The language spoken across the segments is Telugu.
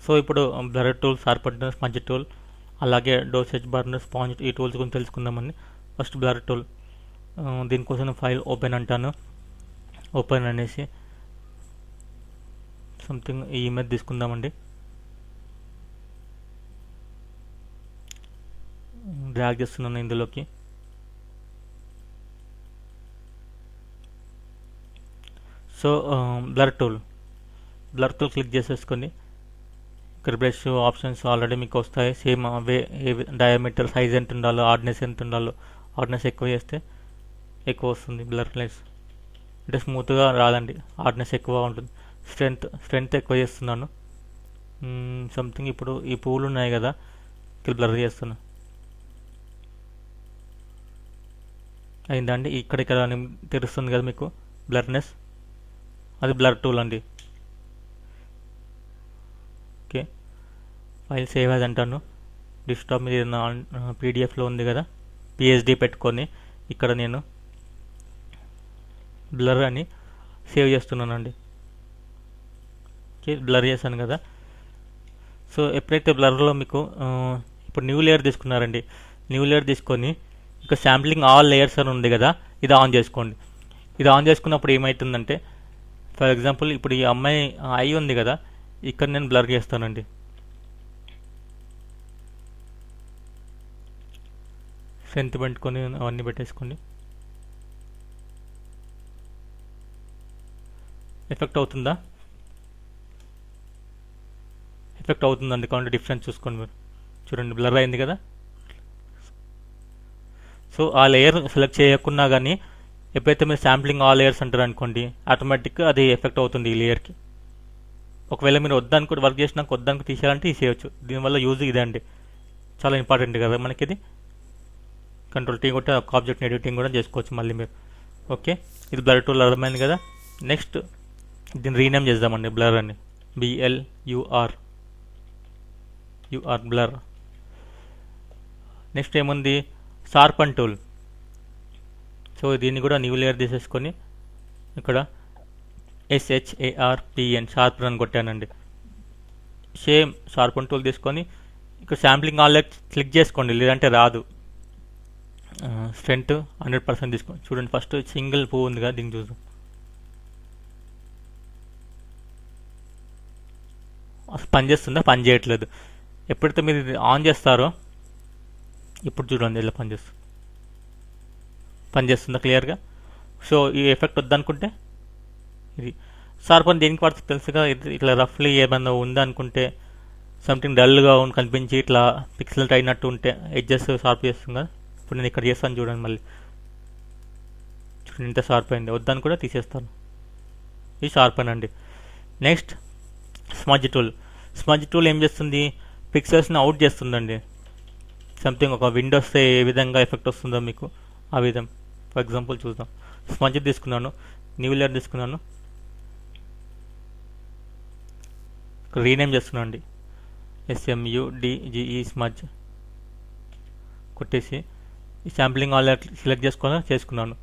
సో ఇప్పుడు blur tool, sharpener, sponge tool, అలాగే డోసేజ్ బర్నర్, స్పాంజ్, ఈ టూల్స్ గురించి తెలుసుకుందామండి. First blur tool. దీనికోసం ఫైల్ ఓపెన్ అంటాను. ఓపెన్ అనేసి సంథింగ్ ఈ ఇమేజ్ తీసుకుందామండి. డ్రాగ్ చేస్తున్నాను ఇందులోకి. సో బ్లర్ టూల్ క్లిక్ చేసేసుకొని ఇక్కడ బ్రష్ ఆప్షన్స్ ఆల్రెడీ మీకు వస్తాయి. సేమ్ అవే డయామీటర్, సైజ్ ఎంత ఉండాలో, హార్డ్నెస్ ఎంత ఉండాలో. హార్డ్నెస్ ఎక్కువ చేస్తే ఎక్కువ వస్తుంది బ్లర్నెస్, అంటే స్మూత్గా రాదండి, హార్డ్నెస్ ఎక్కువ ఉంటుంది. స్ట్రెంత్ ఎక్కువ చేస్తున్నాను. సంథింగ్ ఇప్పుడు ఈ పువ్వులు ఉన్నాయి కదా, ఇక్కడ బ్లర్ చేస్తున్నా. అయిందండి. ఇక్కడ తెలుస్తుంది కదా మీకు బ్లర్నెస్, అది బ్లర్ టూల్ అండి. ఓకే, ఫైల్ సేవ్ యాజ్ అంటాను. డెస్క్టాప్ మీద ఏదైనా పీడిఎఫ్లో ఉంది కదా, పిఎస్డి పెట్టుకొని ఇక్కడ నేను బ్లర్ అని సేవ్ చేస్తున్నానండి. ఓకే, బ్లర్ చేశాను కదా. సో ఎప్పుడైతే బ్లర్లో మీకు ఇప్పుడు న్యూ లేయర్ తీసుకున్నారండి, న్యూ లేయర్ తీసుకొని ఇక శాంప్లింగ్ ఆల్ లేయర్స్ అని ఉంది కదా, ఇది ఆన్ చేసుకోండి. ఇది ఆన్ చేసుకున్నప్పుడు ఏమవుతుందంటే, ఫర్ ఎగ్జాంపుల్ ఇప్పుడు ఈ అమ్మాయి ఐ ఉంది కదా, ఇక్కడ నేను బ్లర్ చేస్తానండి. స్ట్రెంత్ పెట్టుకొని అవన్నీ పెట్టేసుకోండి. ఎఫెక్ట్ అవుతుందా? ఎఫెక్ట్ అవుతుందండి. కాబట్టి డిఫరెన్స్ చూసుకోండి మీరు. చూడండి, బ్లర్ అయింది కదా. సో ఆ లేయర్ సెలెక్ట్ చేయకున్నా కానీ ఎప్పుడైతే మీరు శాంప్లింగ్ ఆల్ లేయర్స్ అంటారు అనుకోండి, ఆటోమేటిక్గా అది ఎఫెక్ట్ అవుతుంది ఈ లేయర్కి. ఒకవేళ మీరు వద్దనుకుంటే, వర్క్ చేసినాక వద్దనుకు తీసేయాలంటే తీసేయచ్చు. దీనివల్ల యూజ్ ఇదే అండి, చాలా ఇంపార్టెంట్ కదా మనకి ఇది. కంట్రోల్ టీ కొట్టి ఒక ఆబ్జెక్ట్ని ఎడిటింగ్ కూడా చేసుకోవచ్చు మళ్ళీ మీరు. ఓకే, ఇది బ్లర్ టూల్ అర్థమైంది కదా. నెక్స్ట్ దీన్ని రీనేమ్ చేద్దామండి, బ్లర్ అని. BLUR blur. నెక్స్ట్ ఏముంది, షార్పన్ టూల్. సో దీన్ని కూడా న్యూ లేయర్ తీసేసుకొని ఇక్కడ SHARPN షార్పన్ అని కొట్టానండి. సేమ్ షార్పన్ టూల్ తీసుకొని ఇక్కడ శాంప్లింగ్ ఆల్ క్లిక్ చేసుకోండి, లేదంటే రాదు. స్ట్రెంత్ 100% తీసుకోండి. చూడండి, ఫస్ట్ సింగిల్ పువ్వు ఉంది కదా, దీన్ని చూద్దాం. పని చేస్తుందా? పని చేయట్లేదు. ఎప్పుడైతే మీరు ఇది ఆన్ చేస్తారో, ఇప్పుడు చూడండి ఇలా పనిచేస్తుందా క్లియర్గా. సో ఈ ఎఫెక్ట్ వద్దనుకుంటే ఇది షార్పన్ దేనికి పడుతుంది తెలుసుగా. ఇట్లా రఫ్లీ ఏమన్నా ఉందనుకుంటే, సంథింగ్ డల్గా కనిపించి ఇట్లా పిక్సెల్ అయినట్టు ఉంటే ఎడ్జెస్ షార్ప్ చేస్తుంది కదా. ఇప్పుడు నేను ఇక్కడ చేస్తాను చూడండి, మళ్ళీ చూడండి ఇంత షార్ప్ అయింది. వద్దనుకుంటే తీసేస్తాను. ఇది షార్పన్ అండి. నెక్స్ట్ స్మజ్ టూల్ ఏం చేస్తుంది, పిక్సెల్స్ని అవుట్ చేస్తుందండి. సంథింగ్ ఒక విండోస్ ఏ విధంగా ఎఫెక్ట్ వస్తుందో మీకు ఆ విధం. ఫర్ ఎగ్జాంపుల్ చూద్దాం. స్మజ్ తీసుకున్నాను, న్యూ లేయర్ తీసుకున్నాను, రీనేమ్ చేస్తున్నాను అండి. SMUDGE స్మజ్ కొట్టేసి ఈ శాంప్లింగ్ ఆల్ సెలెక్ట్ చేసుకున్నాను.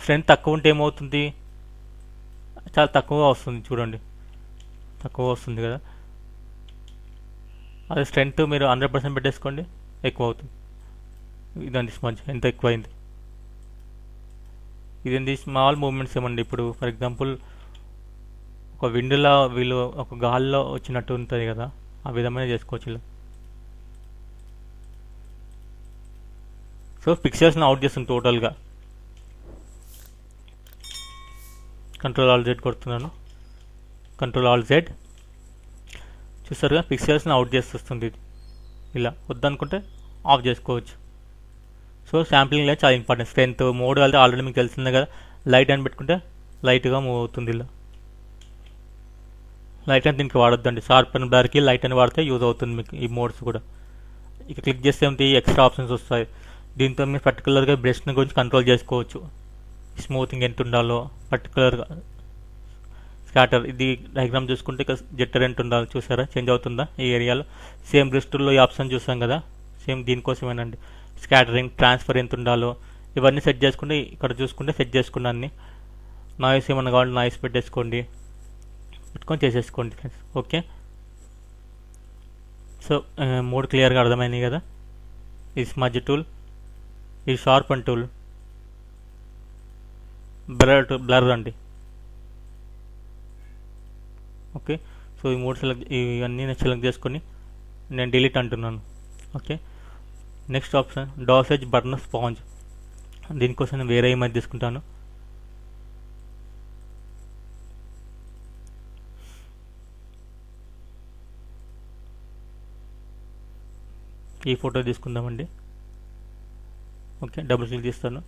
స్ట్రెంత్ తక్కువ ఉంటే ఏమవుతుంది, చాలా తక్కువగా వస్తుంది. చూడండి, తక్కువ వస్తుంది కదా. అదే స్ట్రెంత్ మీరు 100% పెట్టేసుకోండి, ఎక్కువ అవుతుంది. ఇదండి స్మజ్ ఎంత ఎక్కువైంది. ఇదేంటి, స్మాల్ మూమెంట్స్ ఏమండి. ఇప్పుడు ఫర్ ఎగ్జాంపుల్ ఒక విండోలో వీళ్ళు ఒక గాల్లో వచ్చినట్టు ఉంటుంది కదా, ఆ విధమైన చేసుకోవచ్చు ఇలా. సో పిక్చర్స్ని అవుట్ చేస్తుంది టోటల్గా. Ctrl+Alt+Z కొడుతున్నాను. Ctrl+Alt+Z చూస్తారుగా, పిక్చర్స్ని అవుట్ చేస్తుంది ఇది. ఇలా వద్దనుకుంటే ఆఫ్ చేసుకోవచ్చు. సో శాంప్లింగ్ లైట్ చాలా ఇంపార్టెంట్. స్ట్రెంత్ మోడ్ వెళ్తే ఆల్రెడీ మీకు తెలిసిందే కదా. లైట్ అని పెట్టుకుంటే లైట్గా మూవ్ అవుతుంది ఇలా. లైట్ అని దీనికి వాడొద్దండి, షార్పన్ బ్లర్కి లైట్ అని వాడితే యూజ్ అవుతుంది మీకు ఈ మోడ్స్ కూడా. ఇక క్లిక్ చేస్తే ఏమిటి, ఎక్స్ట్రా ఆప్షన్స్ వస్తాయి. దీంతో మీరు పర్టికులర్గా బ్రష్ని గురించి కంట్రోల్ చేసుకోవచ్చు. స్మూతింగ్ ఎంత ఉండాలో, పర్టికులర్గా స్కాటర్, ఇది డయాగ్రామ్ చూసుకుంటే ఇక జెట్టర్ ఎంత ఉండాలో చూసారా, చేంజ్ అవుతుందా ఈ ఏరియాలో. సేమ్ బ్రిస్టుల్లో ఈ ఆప్షన్ చూసాం కదా, సేమ్ దీనికోసమేనండి. స్కాటరింగ్, ట్రాన్స్ఫర్ ఎంత ఉండాలో ఇవన్నీ సెట్ చేసుకుంటే, ఇక్కడ చూసుకుంటే సెట్ చేసుకున్నా అన్ని. నాయిస్ ఏమన్నా కావాలి నాయిస్ పెట్టుకొని చేసేసుకోండి ఫ్రెండ్స్. ఓకే, సో మూడు క్లియర్గా అర్థమైనాయి కదా. ఈ స్మజ్ టూల్, ఈ షార్పన్ టూల్, బ్లర్ అండి. ఓకే, సో ఈ మూడు ఇవన్నీ నేను సెలెక్ట్ చేసుకొని నేను డిలీట్ అంటున్నాను. Okay, next option dodge burner sponge. దీనికోసం నేను వేరే ఇమేజ్ తీసుకుంటాను. ఈ ఫోటో తీసుకుందామండి. ఓకే, డబుల్ క్లిక్ చేస్తాను.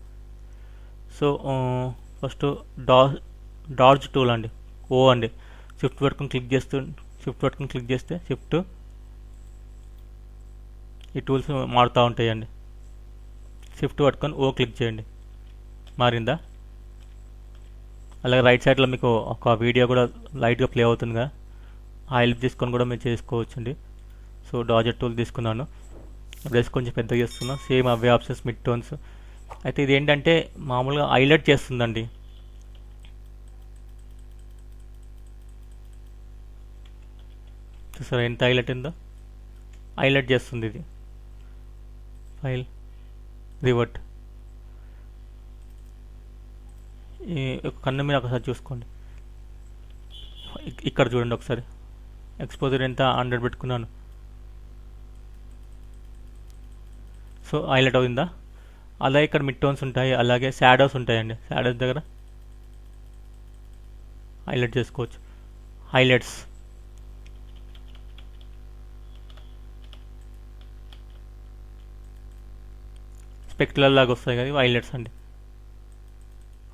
సో ఫస్ట్ డార్జ్ టూల్ అండి, ఓ అండి. షిఫ్ట్ పట్టుకొని క్లిక్ చేస్తే షిఫ్ట్ ఈ టూల్స్ మారుతూ ఉంటాయండి. షిఫ్ట్ పట్టుకొని ఓ క్లిక్ చేయండి. మారిందా? అలాగే రైట్ సైడ్లో మీకు ఒక వీడియో కూడా లైట్గా ప్లే అవుతుందిగా, ఆ హెల్ప్ తీసుకొని కూడా మీరు చేసుకోవచ్చండి. సో డార్జ్ టూల్ తీసుకున్నాను. బ్రష్ కొంచెం పెద్దగా చేస్తున్నాను. సేమ్ అవే ఆప్షన్స్, మిడ్ టోన్స్. అయితే ఇది ఏంటంటే మామూలుగా హైలైట్ చేస్తుందండి. చూసారా ఎంత హైలైట్ ఉందో? హైలైట్ చేస్తుంది ఇది. File, revert. ఈ కన్ను మీద ఒకసారి చూసుకోండి. ఇక్కడ చూడండి ఒకసారి. ఎక్స్పోజర్ ఎంత 100 పెట్టుకున్నాను. సో హైలైట్ అవుతుందా? అలాగే ఇక్కడ మిడ్ టోన్స్ ఉంటాయి, అలాగే షాడోస్ ఉంటాయండి. షాడోస్ దగ్గర హైలైట్ చేసుకోవచ్చు. హైలైట్స్, స్పెక్యులర్ లాగా వస్తాయి కదా, హైలైట్స్ అండి.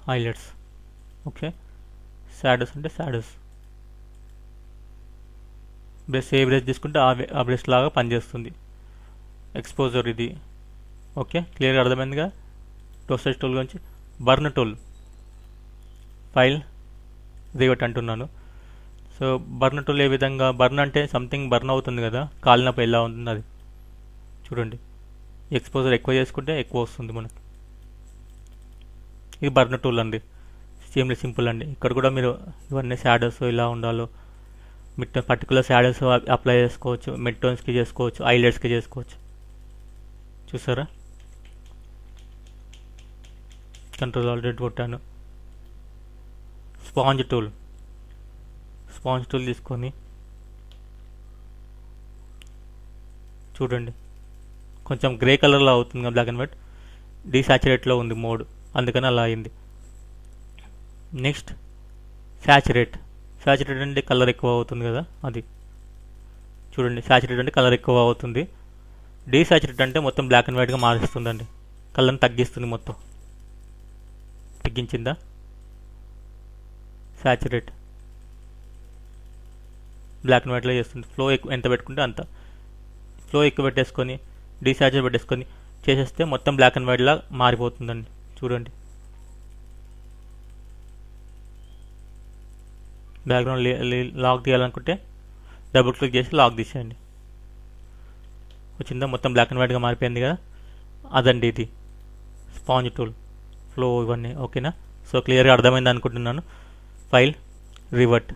హైలైట్స్. ఓకే, షాడోస్ అంటే షాడోస్. బ్రష్ ఏ బ్రష్ తీసుకుంటే ఆ బ్రష్ లాగా పనిచేస్తుంది. ఎక్స్పోజర్ ఇది. ఓకే, క్లియర్గా అర్థమైందిగా డోసేజ్ టూల్ గురించి. బర్న్ టూల్, ఫైల్, రివర్ట్ అంటున్నాను. సో బర్న్ టూల్ ఏ విధంగా, బర్న్ అంటే సంథింగ్ బర్న్ అవుతుంది కదా, కాలినప్పుడు ఎలా ఉంటుంది అది చూడండి. ఎక్స్పోజర్ ఎక్కువ చేసుకుంటే ఎక్కువ వస్తుంది మనకి. ఇది బర్న్ టూల్ అండి. సేమ్లీ సింపుల్ అండి. ఇక్కడ కూడా మీరు ఇవన్నీ షాడోస్ ఇలా ఉండాలో, మిడ్ పర్టికులర్ షాడోస్ అప్లై చేసుకోవచ్చు, మిడ్ టోన్స్కి చేసుకోవచ్చు, హైలైట్స్కి చేసుకోవచ్చు. చూసారా? కంట్రోల్ ఆల్రెడీ కొట్టాను. స్పాంజ్ టూల్ తీసుకొని చూడండి, కొంచెం గ్రే కలర్లో అవుతుంది, బ్లాక్ అండ్ వైట్. డీసాచురేట్లో ఉంది మోడ్, అందుకని అలా అయింది. నెక్స్ట్ సాచురేట్ అంటే కలర్ ఎక్కువ అవుతుంది కదా, అది చూడండి. సాచురేట్ అంటే కలర్ ఎక్కువ అవుతుంది. డీసాచురేట్ అంటే మొత్తం బ్లాక్ అండ్ వైట్గా మారుస్తుందండి, కలర్ని తగ్గిస్తుంది, మొత్తం తగ్గించిందా. సాచురేట్ బ్లాక్ అండ్ వైట్లో చేస్తుంది. ఫ్లో ఎక్కువ ఎంత పెట్టుకుంటే అంత. ఫ్లో ఎక్కువ పెట్టేసుకొని డీసాచురేట్ పెట్టేసుకొని చేసేస్తే మొత్తం బ్లాక్ అండ్ వైట్లా మారిపోతుందండి. చూడండి, బ్యాక్గ్రౌండ్ లాక్ తీయాలనుకుంటే డబుల్ క్లిక్ చేసి లాక్ తీసేయండి. వచ్చిందా? మొత్తం బ్లాక్ అండ్ వైట్గా మారిపోయింది కదా, అదండి ఇది స్పాంజ్ టూల్, ఫ్లో ఇవన్నీ. ఓకేనా? సో క్లియర్గా అర్థమైంది అనుకుంటున్నాను. File, revert.